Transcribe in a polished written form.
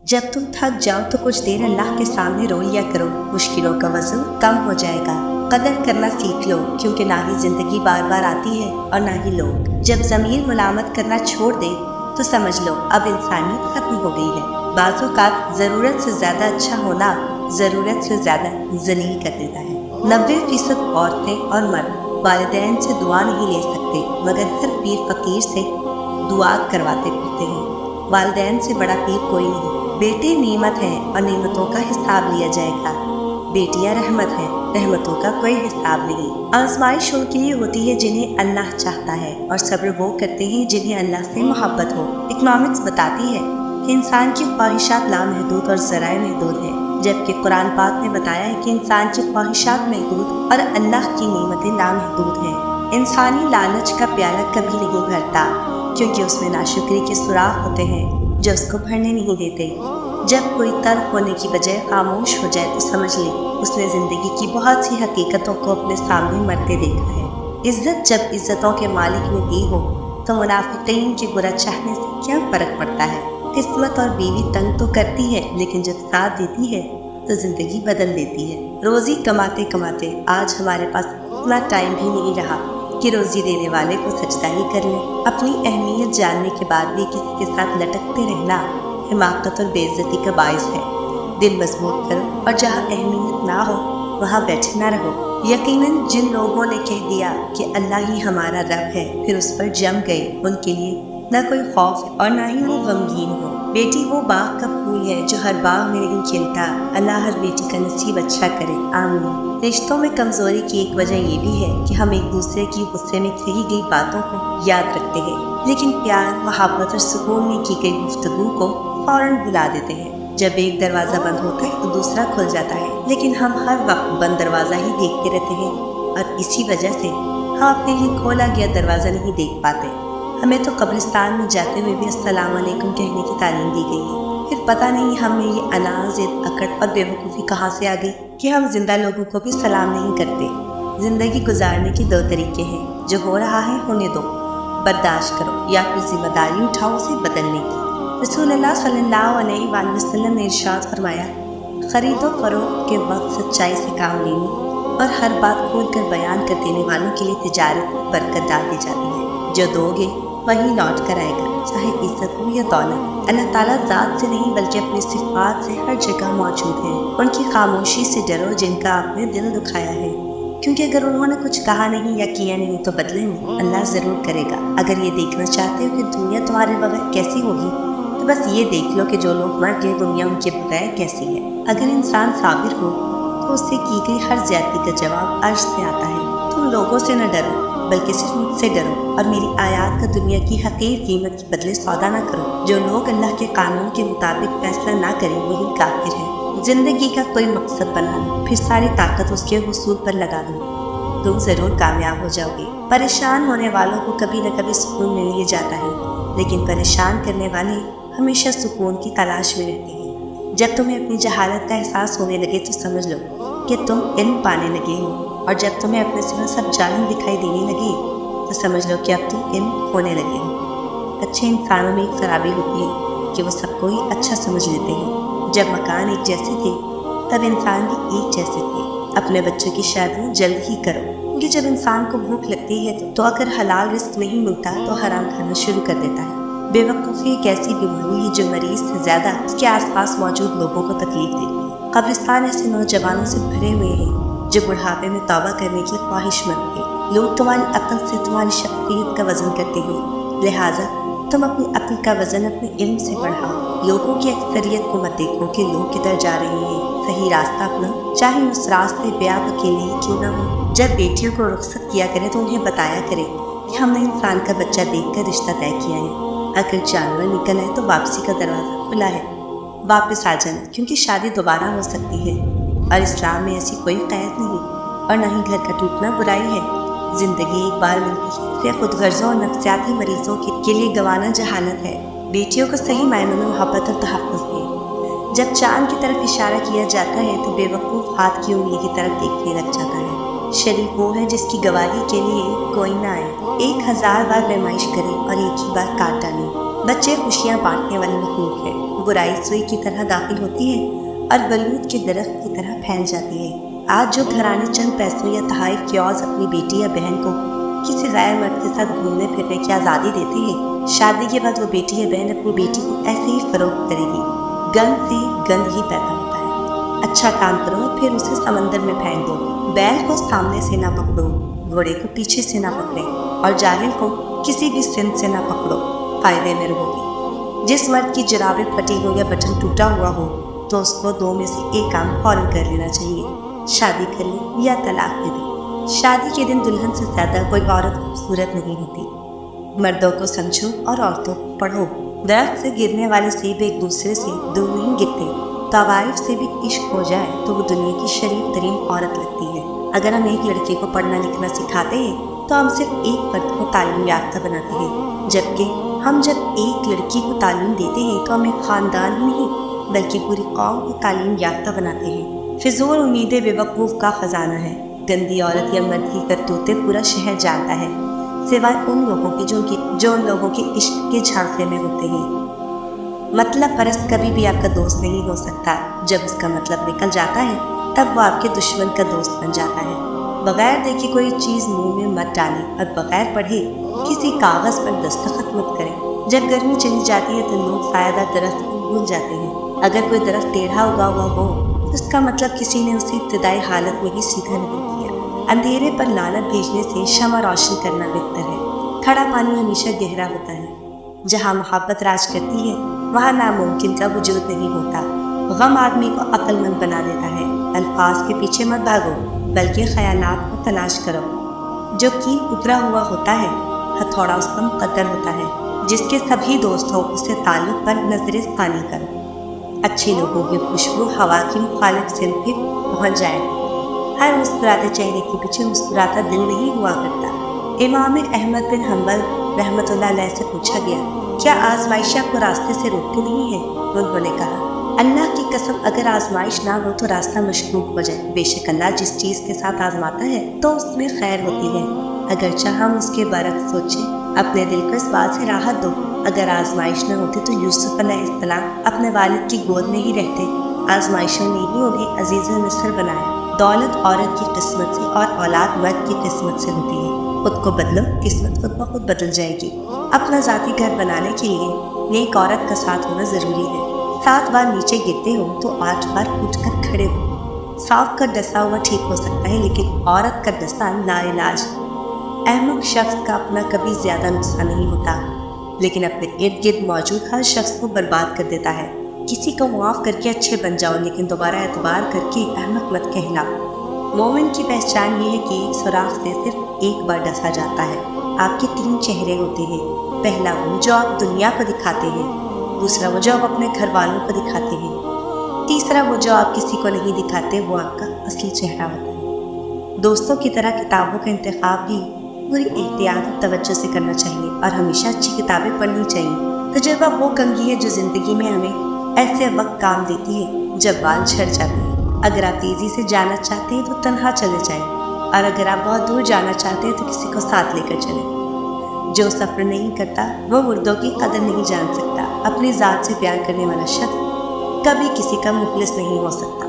जब तुम थक जाओ तो कुछ देर अल्लाह के सामने रो लिया करो, मुश्किलों का वजन कम हो जाएगा। कदर करना सीख लो, क्योंकि ना ही जिंदगी बार बार आती है और ना ही लोग। जब ज़मीर मुलामत करना छोड़ दे तो समझ लो अब इंसानियत खत्म हो गई है। बाज़ औक़ात ज़रूरत से ज़्यादा अच्छा होना ज़रूरत से ज़्यादा ज़लील कर देता है। 90% औरतें और मर्द वालिदैन से दुआ नहीं ले सकते, मगर हर पीर फकीर से दुआ करवाते फिरते हैं। वालिदैन से बड़ा पीर कोई नहीं। बेटे नेमत हैं और नेमतों का हिसाब लिया जाएगा। बेटियां रहमत हैं, रहमतों का कोई हिसाब नहीं। आजमाइश उनके लिए होती है जिन्हें अल्लाह चाहता है, और सब्र वो करते हैं जिन्हें अल्लाह से मोहब्बत हो। इकनॉमिक्स बताती है कि इंसान की ख्वाहिशात लामहदूद और ज़राए महदूद हैं, जबकि कुरान पाक ने बताया है कि इंसान की ख्वाहिशात महदूद और अल्लाह की नेमतें लामहदूद हैं। इंसानी लालच का प्याला कभी नहीं भरता, क्योंकि उसमें नाशुक्री के सुराख होते हैं जो उसको भरने नहीं देते। जब कोई तर्क होने की बजाय खामोश हो जाए तो समझ ले उसने ज़िंदगी की बहुत सी हकीकतों को अपने सामने मरते देखा है। इज्जत जब इज्जतों के मालिक ने दी हो तो मुनाफिकीन के बुरा चाहने से क्या फ़र्क पड़ता है। किस्मत और बीवी तंग तो करती है, लेकिन जब साथ देती है तो ज़िंदगी बदल देती है। रोज़ी कमाते कमाते आज हमारे पास इतना टाइम भी नहीं रहा कि रोज़ी देने वाले को सजदा ही कर लें। अपनी अहमियत जानने के बाद भी किसी के साथ लटकते रहना हिमाकत और बेइज्जती का बायस है। दिल मजबूत करो, और जहाँ अहमियत ना हो वहाँ बैठे ना रहो। यकीनन जिन लोगों ने कह दिया कि अल्लाह ही हमारा रब है, फिर उस पर जम गए, उनके लिए न कोई खौफ और ना ही वो गमगीन हो। बेटी वो बाग का फूल है जो हर बाग में नहीं खिलता। अल्लाह हर बेटी का नसीब अच्छा करे, आमीन। रिश्तों में कमजोरी की एक वजह ये भी है कि हम एक दूसरे की गुस्से में कही गई बातों को याद रखते हैं, लेकिन प्यार, मोहब्बत और सुकून में की गई गुफ्तगू को फौरन भुला देते हैं। जब एक दरवाज़ा बंद होता है तो दूसरा खुल जाता है, लेकिन हम हर वक्त बंद दरवाज़ा ही देखते रहते हैं, और इसी वजह से हम अपने लिए खोला गया दरवाज़ा नहीं देख पाते। हमें तो कब्रिस्तान में जाते हुए भी अस्सलाम वालेकुम कहने की तालीम दी गई है। फिर पता नहीं हमें ये अनाज, अकड़ और बेवकूफ़ी कहाँ से आ गई कि हम जिंदा लोगों को भी सलाम नहीं करते। ज़िंदगी गुजारने के दो तरीके हैं, जो हो रहा है होने दो, बर्दाश्त करो, या फिर जिम्मेदारी उठाओ उसे बदलने की। रसूलुल्लाह सल्लल्लाहु अलैहि वसल्लम ने इरशाद फरमाया, खरीदो फरोख्त के वक्त सच्चाई से काम लेने और हर बात खोल कर बयान कर देने वालों के लिए तिजारत में बरकत डाल दी जाती है। जो दोगे वही लौट कर आएगा, चाहे इज्जत हो या दौलत। अल्लाह ताला ज़ात से नहीं बल्कि अपनी सिफ़ात से हर जगह मौजूद है। उनकी खामोशी से डरो जिनका आपने दिल दुखाया है, क्योंकि अगर उन्होंने कुछ कहा नहीं या किया नहीं तो बदले में अल्लाह ज़रूर करेगा। अगर ये देखना चाहते हो कि दुनिया तुम्हारे बगैर कैसी होगी, तो बस ये देख लो कि जो लोग मर गए दुनिया उनके बगैर कैसी है। अगर इंसान साबिर हो तो उससे की गई हर ज्यादती का जवाब अर्श से आता है। तुम लोगों से न डरो, बल्कि सिर्फ मुझसे डरो, और मेरी आयात का दुनिया की हकीर कीमत के बदले सौदा ना करो। जो लोग अल्लाह के कानून के मुताबिक फैसला ना करें वही काफिर है। जिंदगी का कोई मकसद बना लो, फिर सारी ताकत उसके हुसूल पर लगा दो, तुम जरूर कामयाब हो जाओगे। परेशान होने वालों को कभी न कभी सुकून मिल ही जाता है, लेकिन परेशान करने वाले हमेशा सुकून की तलाश में रहते हैं। जब तुम्हें अपनी जहालत का एहसास होने लगे तो समझ लो कि तुम इल्म पाने लगे हो, और जब तुम्हें अपने सिवा सब जाहिल दिखाई देने लगे तो समझ लो कि अब तुम इल्म होने लगे हो। अच्छे इंसानों में एक खराबी होती है कि वो सबको ही अच्छा समझ लेते हैं। जब मकान एक जैसे थे तब इंसान भी एक जैसे थे। अपने बच्चों की शादी जल्द ही करो, क्योंकि जब इंसान को भूख लगती है तो अगर हलाल रिस्क नहीं मिलता तो हराम खाना शुरू कर देता है। बेवकूफ़ी एक ऐसी बीमारी है जो मरीज से ज़्यादा उसके आसपास मौजूद लोगों को तकलीफ देती है। कब्रिस्तान ऐसे नौजवानों से भरे हुए हैं जो बुढ़ापे में तौबा करने की ख्वाहिशमंद है। लोग तुम्हारी अक्ल से तुम्हारी शख्सियत का वजन करते हैं, लिहाजा तुम अपनी अक्ल का वजन अपने इल्म से बढ़ाओ। लोगों की अक्सरियत को मत देखो कि लोग किधर जा रहे हैं, सही रास्ता अपना, चाहे उस रास्ते पे आप अकेले ही क्यों ना हो। जब बेटियों को रुखसत किया करें तो उन्हें बताया करें कि हमने इंसान का बच्चा देखकर रिश्ता तय किया है। अगर जानवर निकल आए तो वापसी का दरवाज़ा खुला है, वापस आ जाना, क्योंकि शादी दोबारा हो सकती है, और इस्लाम में ऐसी कोई क़ैद नहीं, और न ही घर का टूटना बुराई है। ज़िंदगी एक बार मिलती है, फिर खुद गर्जों और नफ्सियाती मरीजों के लिए गंवाना जहालत है। बेटियों को सही मायनों में मोहब्बत और तहफ़्फ़ुज़ दें। जब चाँद की तरफ इशारा किया जाता है तो बेवकूफ़ हाथ की उंगली की तरफ देखने लग जाता है। शरीफ वो है जिसकी गवाही के लिए कोई ना आए, 1000 बार पैमाइश करे और एक ही बार काट डाले। बच्चे खुशियाँ बांटने वाले मखलूक है, बुराई सुई की तरह दाखिल होती है और बलूत के दरख्त की तरह फैल जाती है। आज जो घराने चंद पैसों या तहाइफ के औज़ अपनी बेटी या बहन को किसी गैर मर्द के साथ घूमने फिरने की आज़ादी देते हैं, शादी के बाद वो बेटी या बहन अपनी बेटी को ऐसे ही फरोख्त करेगी। गंद से गंद ही पैदा होता है। अच्छा काम करो फिर उसे समंदर में फेंक दो। बैल को सामने से ना पकड़ो, घोड़े को पीछे से ना पकड़े और जाहिल को किसी भी सिंध से ना पकड़ो, फायदे में रहोगी। जिस मर्द की जुराबें फटी हो या बटन टूटा हुआ हो तो उसको दो में से एक काम फौरन कर लेना चाहिए, शादी कर ले या तलाक दे दे। शादी के दिन दुल्हन से ज़्यादा कोई औरत खूबसूरत नहीं होती। मर्दों को समझो और औरतों को पढ़ो। दरख्त से गिरने वाले सेब एक दूसरे से दूर नहीं गिरते। तवाइफ से भी इश्क हो जाए तो वो दुनिया की शरीफ तरीन औरत लगती है। अगर हम एक लड़के को पढ़ना लिखना सिखाते हैं तो हम सिर्फ एक फर्द को तालीम याफ्ता बनाते हैं, जबकि हम जब एक लड़की को तालीम देते हैं तो हम एक ख़ानदान ही नहीं बल्कि पूरी कौम को तालीम याफ्ता बनाते हैं। फिजूल उम्मीदें बेवकूफ़ का ख़जाना है। गंदी औरत या मर्द की करतूतें पूरा शहर जानता है, सिवाय उन लोगों के जो उन लोगों के इश्क के झांसे में होते हैं। मतलब परस्त कभी भी आपका दोस्त नहीं हो सकता। जब उसका मतलब निकल जाता है तब वो आपके दुश्मन का दोस्त बन जाता है। बगैर देखे कोई चीज़ मुंह में मत डालें और बगैर पढ़े किसी कागज़ पर दस्तखत मत करें। जब गर्मी चली जाती है तो लोग शायद दरख्त को भूल जाते हैं। अगर कोई दरख्त टेढ़ा उगा हुआ हो तो इसका मतलब किसी ने उसे इब्तदाई हालत में ही सीधा नहीं किया। अंधेरे पर लानत भेजने से शमع रोशन करना बेहतर है। खड़ा पानी हमेशा गहरा होता है। जहाँ मोहब्बत राज करती है वहाँ नामुमकिन का वजूद नहीं होता। गम आदमी को अक्लमंद बना देता है। अल्फाज के पीछे मत भागो बल्कि ख्यालात को तलाश करो। जो कील उतरा हुआ होता है हथौड़ा उसका मुकद्दर होता है। जिसके सभी दोस्त हो उससे ताल्लुक़ पर नजर फ़ानी करो। अच्छे लोगों की खुशबू हवा की मुखालिफ सिंध पे पहुँच जाए। हर मुस्कुराते चेहरे के पीछे मुस्कुराता दिल नहीं हुआ करता। इमाम अहमद बिन हम्बल रहमतुल्लाह अलैह से पूछा गया, क्या आजमाइश आपको रास्ते से रोकती नहीं है? उन्होंने कहा, अल्लाह की कसम अगर आजमाइश ना हो तो रास्ता मशकूक हो जाए। बेशक अल्लाह जिस चीज़ के साथ आजमाता है तो उसमें खैर होती है, अगरचे हम उसके बरक्स सोचें। अपने दिल को इस बात से राहत दो, अगर आजमाइश न होती तो यूसुफ अलैहिस्सलाम अपने वालिद की गोद में ही रहते। आजमाइशों ने ही उन्हें अजीज़ मिस्र बनाया। दौलत औरत की किस्मत से और औलाद मर्द की किस्मत से होती है। खुद को बदलो, किस्मत खुद ब खुद बदल जाएगी। अपना ज़ाती घर बनाने के लिए नेक औरत का साथ होना ज़रूरी है। 7 बार नीचे गिरते हो तो 8 बार उठकर खड़े हो। सांप का डसा हुआ ठीक हो सकता है लेकिन औरत का डसना लाइलाज। अहमक शख्स का अपना कभी ज़्यादा नुकसान नहीं होता लेकिन अपने इर्द गिर्द मौजूद हर शख्स को बर्बाद कर देता है। किसी को माफ़ करके अच्छे बन जाओ लेकिन दोबारा एतबार करके अहमक मत कहना। मोमिन की पहचान ये है कि एक सुराख से सिर्फ एक बार डसा जाता है। आपके 3 चेहरे होते हैं। पहला वो जो आप दुनिया को दिखाते हैं, दूसरा वो जो आप अपने घर वालों को दिखाते हैं, तीसरा वो जो आप किसी को नहीं दिखाते, वो आपका असली चेहरा होता है। दोस्तों की तरह किताबों का इंतखाब भी पूरी एहतियात और तवज्जो से करना चाहिए और हमेशा अच्छी किताबें पढ़नी चाहिए। तजुर्बा वो कंघी है जो ज़िंदगी में हमें ऐसे वक्त काम देती है जब बाल झड़ जाते हैं। अगर आप तेज़ी से जाना चाहते हैं तो तन्हा चले जाएं और अगर आप बहुत दूर जाना चाहते हैं तो किसी को साथ लेकर चलें। जो सफ़र नहीं करता वो मुर्दों की कदर नहीं जान सकता। अपनी ज़ात से प्यार करने वाला शख्स कभी किसी का मुखलिस नहीं हो सकता।